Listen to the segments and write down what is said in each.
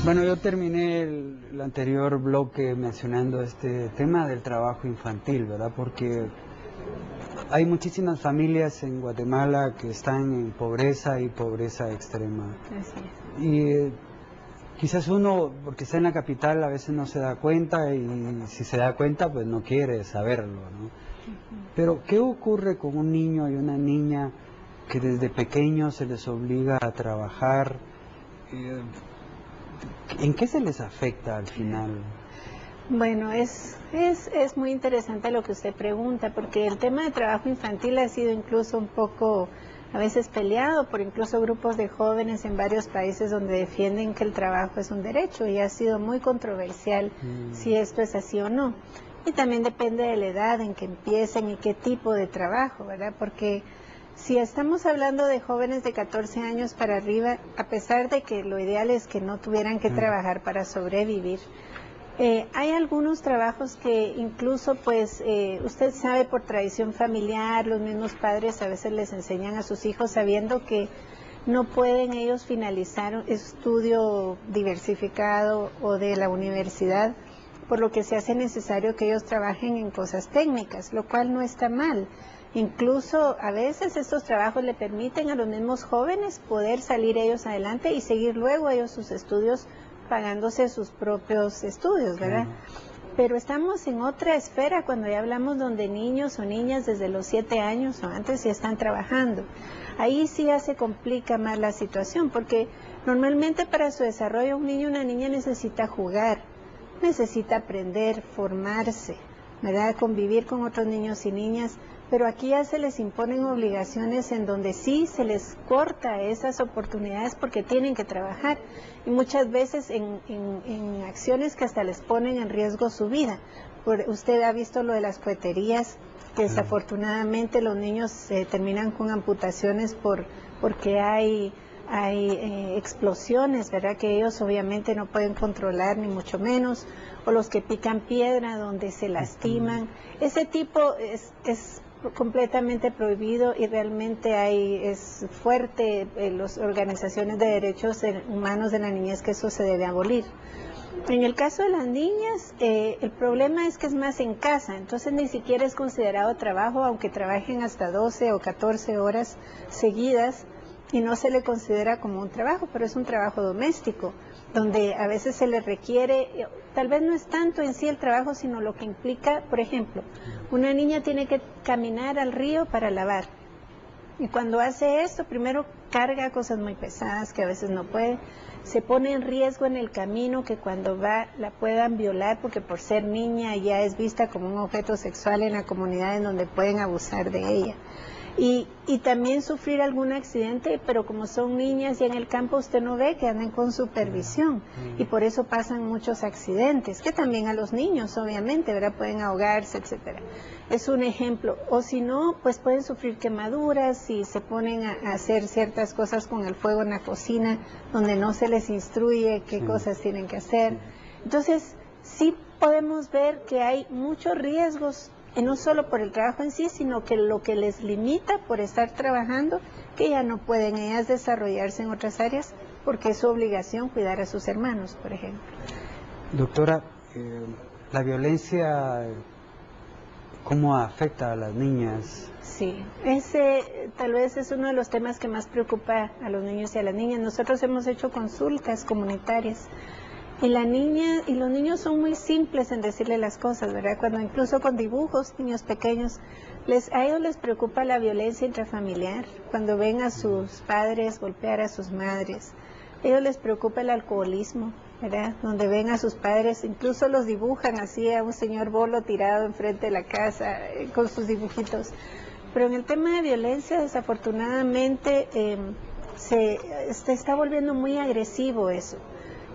Bueno, yo terminé el anterior bloque mencionando este tema del trabajo infantil, ¿verdad? Porque hay muchísimas familias en Guatemala que están en pobreza y pobreza extrema. Así es. Y quizás uno, porque está en la capital, a veces no se da cuenta y si se da cuenta, pues no quiere saberlo, ¿no? Pero, ¿qué ocurre con un niño y una niña que desde pequeños se les obliga a trabajar? ¿En qué se les afecta al final? Bueno, es muy interesante lo que usted pregunta, porque el tema de trabajo infantil ha sido incluso un poco a veces peleado por incluso grupos de jóvenes en varios países donde defienden que el trabajo es un derecho, y ha sido muy controversial si esto es así o no. Y también depende de la edad en que empiecen y qué tipo de trabajo, ¿verdad? Porque si estamos hablando de jóvenes de 14 años para arriba, a pesar de que lo ideal es que no tuvieran que trabajar para sobrevivir, hay algunos trabajos que incluso, pues, usted sabe, por tradición familiar, los mismos padres a veces les enseñan a sus hijos sabiendo que no pueden ellos finalizar un estudio diversificado o de la universidad, por lo que se hace necesario que ellos trabajen en cosas técnicas, lo cual no está mal. Incluso a veces estos trabajos le permiten a los mismos jóvenes poder salir ellos adelante y seguir luego ellos sus estudios pagándose sus propios estudios, ¿verdad? Pero estamos en otra esfera cuando ya hablamos donde niños o niñas desde los 7 años o antes ya están trabajando. Ahí sí ya se complica más la situación, porque normalmente para su desarrollo un niño o una niña necesita jugar, necesita aprender, formarse, ¿verdad? Convivir con otros niños y niñas, pero aquí ya se les imponen obligaciones en donde sí se les corta esas oportunidades porque tienen que trabajar, y muchas veces en acciones que hasta les ponen en riesgo su vida. Usted ha visto lo de las coheterías, que desafortunadamente los niños terminan con amputaciones porque hay explosiones, ¿verdad? Que ellos obviamente no pueden controlar, ni mucho menos, o los que pican piedra donde se lastiman. Ese tipo es completamente prohibido, y realmente es fuerte las organizaciones de derechos humanos de la niñez que eso se debe abolir. En el caso de las niñas, el problema es que es más en casa, entonces ni siquiera es considerado trabajo, aunque trabajen hasta 12 o 14 horas seguidas, y no se le considera como un trabajo, pero es un trabajo doméstico, donde a veces se le requiere, tal vez no es tanto en sí el trabajo, sino lo que implica, por ejemplo, una niña tiene que caminar al río para lavar, y cuando hace esto, primero carga cosas muy pesadas que a veces no puede, se pone en riesgo en el camino que cuando va la puedan violar, porque por ser niña ya es vista como un objeto sexual en la comunidad en donde pueden abusar de ella. Y también sufrir algún accidente, pero como son niñas y en el campo usted no ve que andan con supervisión, y por eso pasan muchos accidentes, que también a los niños obviamente, ¿verdad? Pueden ahogarse, etcétera. Es un ejemplo. O si no, pues pueden sufrir quemaduras si se ponen a hacer ciertas cosas con el fuego en la cocina, donde no se les instruye qué cosas tienen que hacer. Entonces, sí podemos ver que hay muchos riesgos, y no solo por el trabajo en sí, sino que lo que les limita por estar trabajando, que ya no pueden ellas desarrollarse en otras áreas, porque es su obligación cuidar a sus hermanos, por ejemplo. Doctora, la violencia, ¿cómo afecta a las niñas? Sí, ese tal vez es uno de los temas que más preocupa a los niños y a las niñas. Nosotros hemos hecho consultas comunitarias, y la niña y los niños son muy simples en decirle las cosas, ¿verdad? Cuando incluso con dibujos, niños pequeños, a ellos les preocupa la violencia intrafamiliar, cuando ven a sus padres golpear a sus madres. A ellos les preocupa el alcoholismo, ¿verdad? Donde ven a sus padres, incluso los dibujan así a un señor bolo tirado enfrente de la casa con sus dibujitos. Pero en el tema de violencia, desafortunadamente, se está volviendo muy agresivo eso.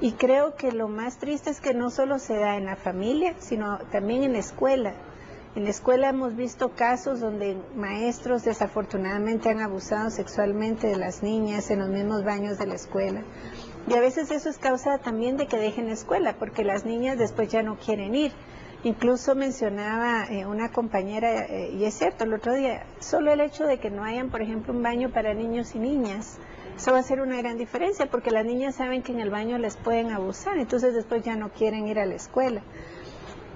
Y creo que lo más triste es que no solo se da en la familia, sino también en la escuela. En la escuela hemos visto casos donde maestros desafortunadamente han abusado sexualmente de las niñas en los mismos baños de la escuela. Y a veces eso es causa también de que dejen la escuela, porque las niñas después ya no quieren ir. Incluso mencionaba una compañera, y es cierto, el otro día, solo el hecho de que no hayan, por ejemplo, un baño para niños y niñas, Eso va a ser una gran diferencia porque las niñas saben que en el baño les pueden abusar, entonces después ya no quieren ir a la escuela.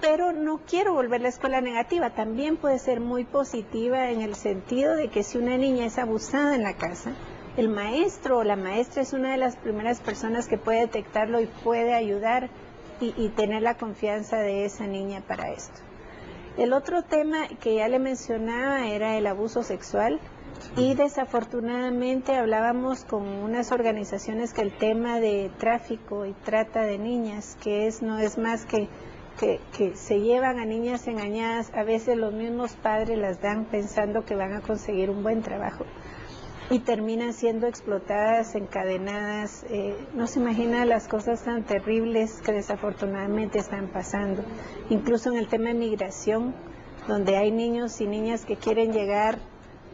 Pero no quiero volver la escuela negativa, también puede ser muy positiva en el sentido de que si una niña es abusada en la casa, el maestro o la maestra es una de las primeras personas que puede detectarlo y puede ayudar y tener la confianza de esa niña para esto. El otro tema que ya le mencionaba era el abuso sexual y desafortunadamente hablábamos con unas organizaciones que el tema de tráfico y trata de niñas, no es más que se llevan a niñas engañadas, a veces los mismos padres las dan pensando que van a conseguir un buen trabajo y terminan siendo explotadas, encadenadas, no se imagina las cosas tan terribles que desafortunadamente están pasando, incluso en el tema de migración, donde hay niños y niñas que quieren llegar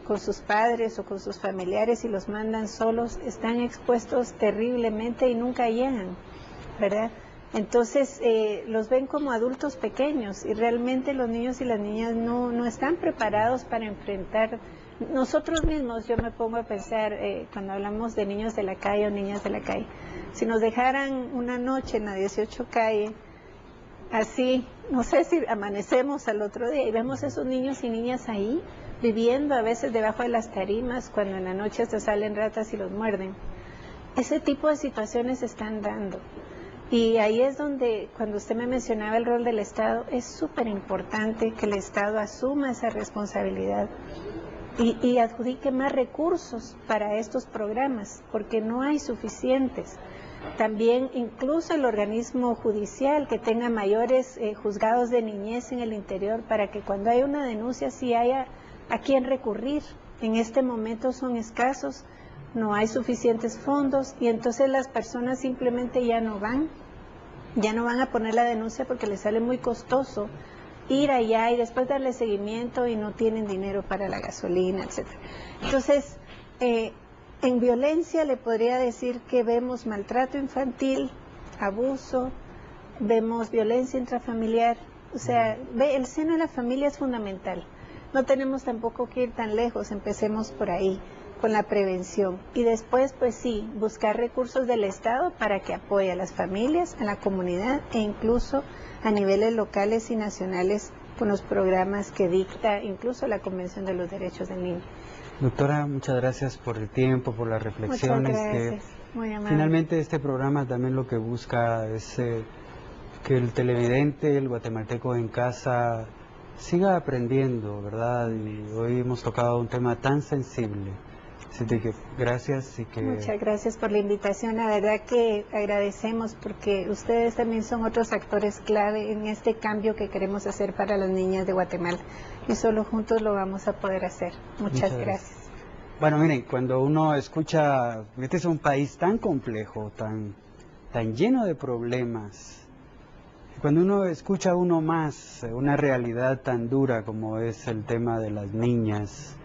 con sus padres o con sus familiares y los mandan solos, están expuestos terriblemente y nunca llegan, ¿verdad? Entonces los ven como adultos pequeños y realmente los niños y las niñas no están preparados para enfrentar. Nosotros mismos, yo me pongo a pensar cuando hablamos de niños de la calle o niñas de la calle, si nos dejaran una noche en la 18 calle, así, no sé si amanecemos al otro día y vemos a esos niños y niñas ahí, viviendo a veces debajo de las tarimas, cuando en la noche se salen ratas y los muerden. Ese tipo de situaciones se están dando. Y ahí es donde, cuando usted me mencionaba el rol del Estado, es súper importante que el Estado asuma esa responsabilidad y adjudique más recursos para estos programas, porque no hay suficientes. También incluso el organismo judicial que tenga mayores juzgados de niñez en el interior para que cuando hay una denuncia sí haya a quién recurrir. En este momento son escasos, no hay suficientes fondos y entonces las personas simplemente ya no van a poner la denuncia porque les sale muy costoso ir allá y después darle seguimiento y no tienen dinero para la gasolina, etcétera. Entonces, en violencia le podría decir que vemos maltrato infantil, abuso, vemos violencia intrafamiliar, o sea, el seno de la familia es fundamental. No tenemos tampoco que ir tan lejos, empecemos por ahí, con la prevención. Y después, pues sí, buscar recursos del Estado para que apoye a las familias, a la comunidad e incluso a niveles locales y nacionales con los programas que dicta incluso la Convención de los Derechos del Niño. Doctora, muchas gracias por el tiempo, por las reflexiones. Muchas gracias, muy amable. Finalmente este programa también lo que busca es que el televidente, el guatemalteco en casa, siga aprendiendo, ¿verdad? Y hoy hemos tocado un tema tan sensible. Así que gracias y que... Muchas gracias por la invitación, la verdad que agradecemos porque ustedes también son otros actores clave en este cambio que queremos hacer para las niñas de Guatemala y solo juntos lo vamos a poder hacer. Muchas gracias. Bueno, miren, cuando uno escucha, este es un país tan complejo, tan lleno de problemas, cuando uno escucha uno más una realidad tan dura como es el tema de las niñas,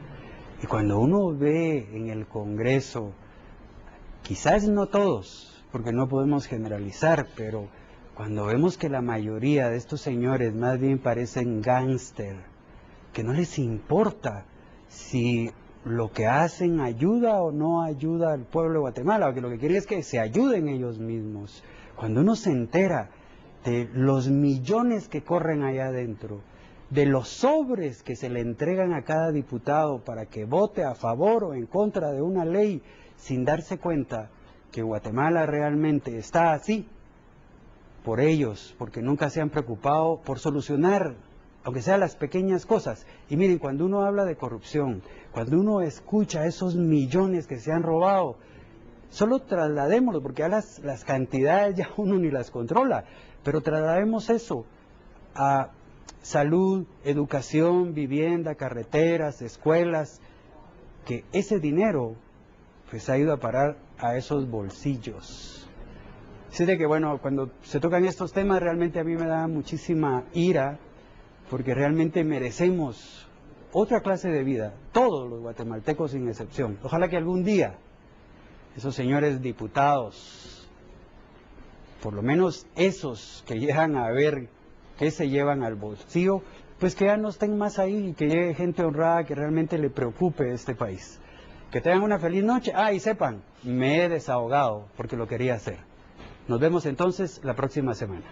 y cuando uno ve en el Congreso, quizás no todos, porque no podemos generalizar, pero cuando vemos que la mayoría de estos señores más bien parecen gángster, que no les importa si lo que hacen ayuda o no ayuda al pueblo de Guatemala, o que lo que quieren es que se ayuden ellos mismos. Cuando uno se entera de los millones que corren allá adentro, de los sobres que se le entregan a cada diputado para que vote a favor o en contra de una ley sin darse cuenta que Guatemala realmente está así por ellos, porque nunca se han preocupado por solucionar, aunque sean las pequeñas cosas. Y miren, cuando uno habla de corrupción, cuando uno escucha esos millones que se han robado, solo trasladémoslo, porque ya las cantidades ya uno ni las controla, pero traslademos eso a salud, educación, vivienda, carreteras, escuelas, que ese dinero pues ha ido a parar a esos bolsillos. Así de que bueno, cuando se tocan estos temas realmente a mí me da muchísima ira, porque realmente merecemos otra clase de vida, todos los guatemaltecos sin excepción. Ojalá que algún día esos señores diputados, por lo menos esos que llegan a ver que se llevan al bolsillo, pues que ya no estén más ahí y que llegue gente honrada que realmente le preocupe este país. Que tengan una feliz noche. Y sepan, me he desahogado porque lo quería hacer. Nos vemos entonces la próxima semana.